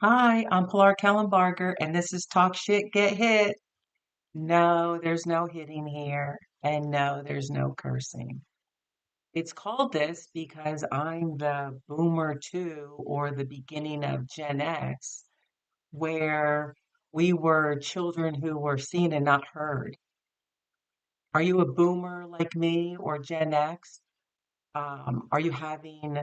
Hi, I'm Pilar Kellenbarger, and this is Talk Shit, Get Hit. No, there's no hitting here, and no, there's no cursing. It's called this because I'm the boomer too, or the beginning of Gen X, where we were children who were seen and not heard. Are you a boomer like me or Gen X? Are you having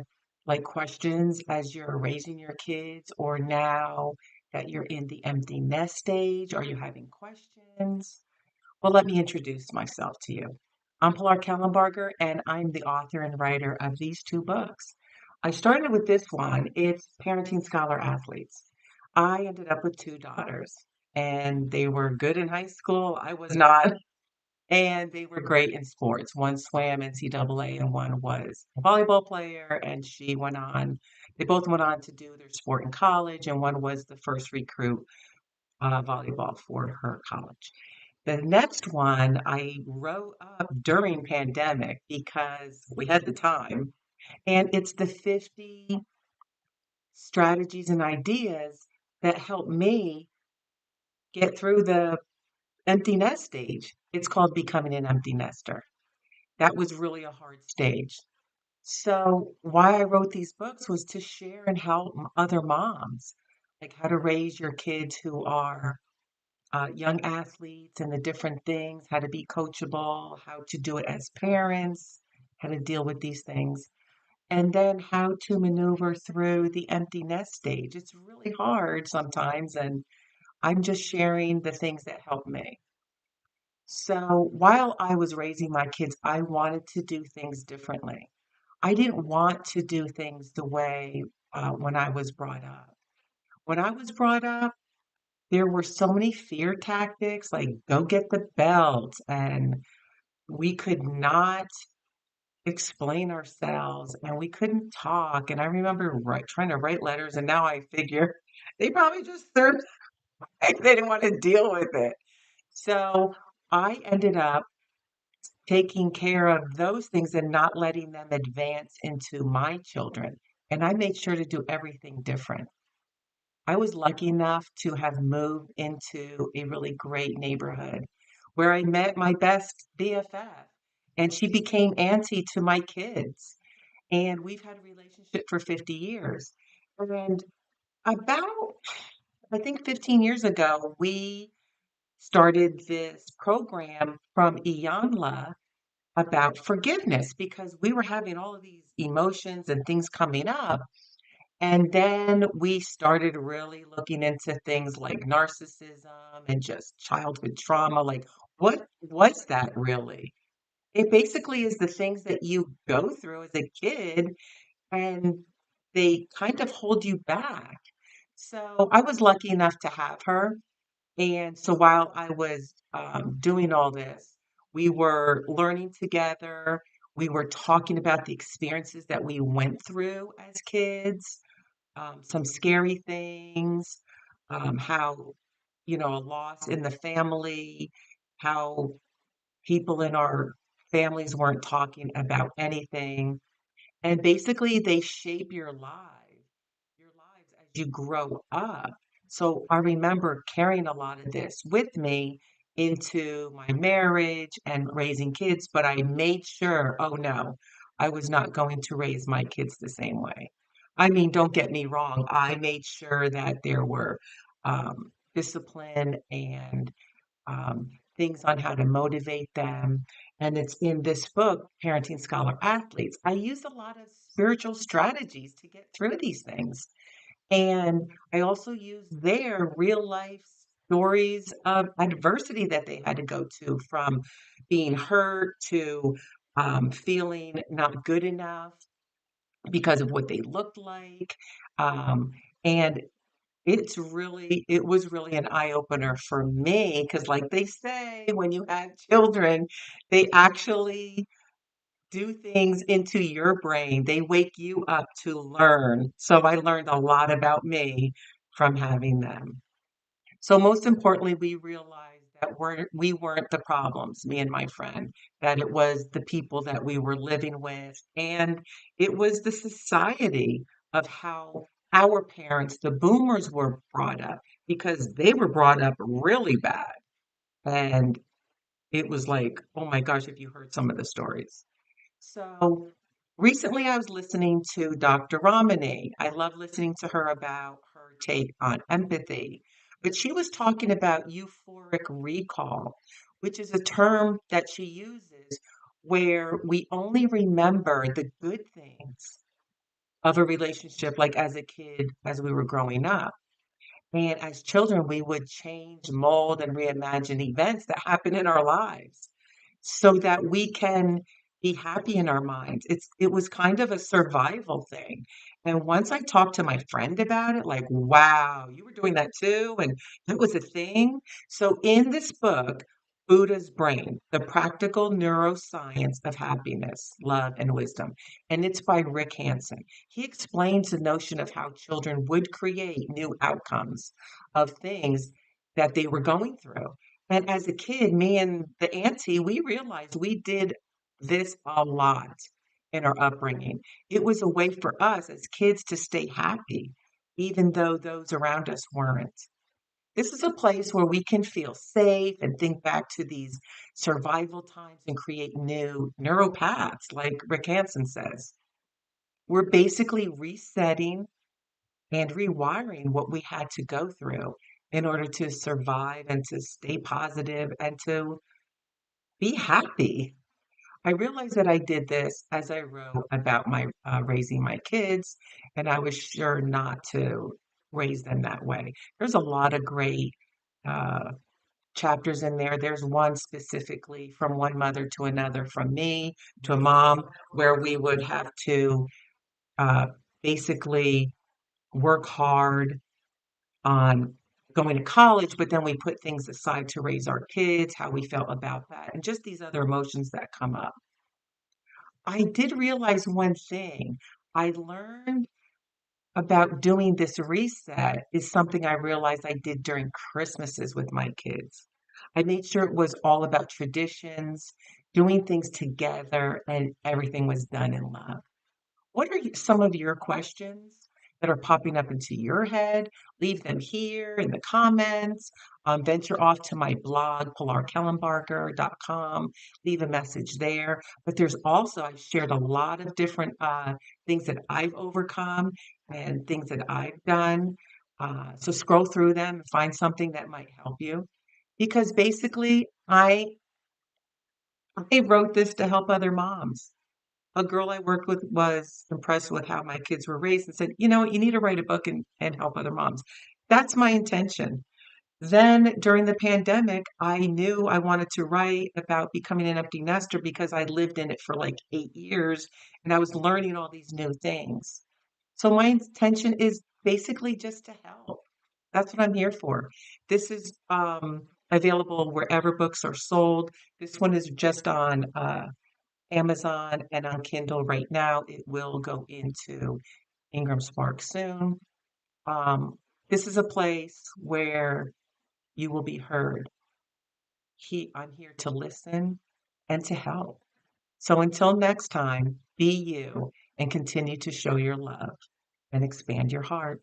like questions as you're raising your kids, or now that you're in the empty nest stage, are you having questions? Well, let me introduce myself to you. I'm Pilar Kellenbarger, and I'm the author and writer of these two books. I started with this one. It's Parenting Scholar Athletes. I ended up with two daughters, and they were good in high school. I was not. And they were great in sports. One swam NCAA and one was a volleyball player. And they both went on to do their sport in college. And one was the first recruit volleyball for her college. The next one I wrote up during pandemic because we had the time. And it's the 50 strategies and ideas that helped me get through the empty nest stage. It's called Becoming an Empty Nester. That was really a hard stage. So why I wrote these books was to share and help other moms, like how to raise your kids who are young athletes and the different things, how to be coachable, how to do it as parents, how to deal with these things, and then how to maneuver through the empty nest stage. It's really hard sometimes, and I'm just sharing the things that help me. So while I was raising my kids, I wanted to do things differently. I didn't want to do things the way when I was brought up. When I was brought up, there were so many fear tactics, like go get the belt, and we could not explain ourselves, and we couldn't talk. And I remember trying to write letters, and now I figure they probably just threw, they didn't want to deal with it. So I ended up taking care of those things and not letting them advance into my children. And I made sure to do everything different. I was lucky enough to have moved into a really great neighborhood where I met my best BFF, and she became auntie to my kids. And we've had a relationship for 50 years. And about, I think 15 years ago, we started this program from Iyanla about forgiveness because we were having all of these emotions and things coming up. And then we started really looking into things like narcissism and just childhood trauma. Like, what was that really? It basically is the things that you go through as a kid, and they kind of hold you back. So I was lucky enough to have her. And so while I was doing all this, we were learning together. We were talking about the experiences that we went through as kids, some scary things, how, a loss in the family, how people in our families weren't talking about anything. And basically, they shape your lives as you grow up. So I remember carrying a lot of this with me into my marriage and raising kids, but I made sure, oh no, I was not going to raise my kids the same way. I mean, don't get me wrong. I made sure that there were discipline and um, things on how to motivate them. And it's in this book, Parenting Scholar Athletes. I use a lot of spiritual strategies to get through these things. And I also use their real life stories of adversity that they had to go to, from being hurt to feeling not good enough because of what they looked like. Um, and it was really an eye opener for me because, like they say, when you have children, they actually do things into your brain. They wake you up to learn. So I learned a lot about me from having them. So most importantly, we realized that we weren't the problems, me and my friend, that it was the people that we were living with, and it was the society of how our parents, the boomers, were brought up because they were brought up really bad. And it was like, oh my gosh, if you heard some of the stories. So recently I was listening to Dr. Ramani. I love listening to her about her take on empathy. But she was talking about euphoric recall, which is a term that she uses where we only remember the good things of a relationship, like as a kid, as we were growing up. And as children, we would change, mold, and reimagine events that happen in our lives so that we can be happy in our minds. It was kind of a survival thing. And once I talked to my friend about it, like, wow, you were doing that too, and it was a thing. So in this book, Buddha's Brain, The Practical Neuroscience of Happiness, Love, and Wisdom, and it's by Rick Hanson. He explains the notion of how children would create new outcomes of things that they were going through. And as a kid, me and the auntie, we realized we did this a lot in our upbringing. It was a way for us as kids to stay happy, even though those around us weren't. This is a place where we can feel safe and think back to these survival times and create new neural paths, like Rick Hansen says. We're basically resetting and rewiring what we had to go through in order to survive and to stay positive and to be happy. I realized that I did this as I wrote about my raising my kids, and I was sure not to raise them that way. There's a lot of great uh, chapters in there. There's one specifically from one mother to another, from me to a mom, where we would have to uh, basically work hard on going to college, but then we put things aside to raise our kids, how we felt about that, and just these other emotions that come up. I did realize one thing. I learned about doing this reset is something I realized I did during Christmases with my kids. I made sure it was all about traditions, doing things together, and everything was done in love. What are some of your questions that are popping up into your head? Leave them here in the comments. Venture off to my blog, pilarkellenbarger.com. Leave a message there. But there's also, I've shared a lot of different things that I've overcome and things that I've done. So scroll through them and find something that might help you. Because basically, I wrote this to help other moms. A girl I worked with was impressed with how my kids were raised and said, you know what, you need to write a book and help other moms. That's my intention. Then during the pandemic, I knew I wanted to write about becoming an empty nester because I lived in it for like 8 years and I was learning all these new things. So my intention is basically just to help. That's what I'm here for. This is available wherever books are sold. This one is just on Amazon and on Kindle right now. It will go into Ingram Spark soon. Um, this is a place where you will be heard. I'm here to listen and to help. So until next time, be you and continue to show your love and expand your heart.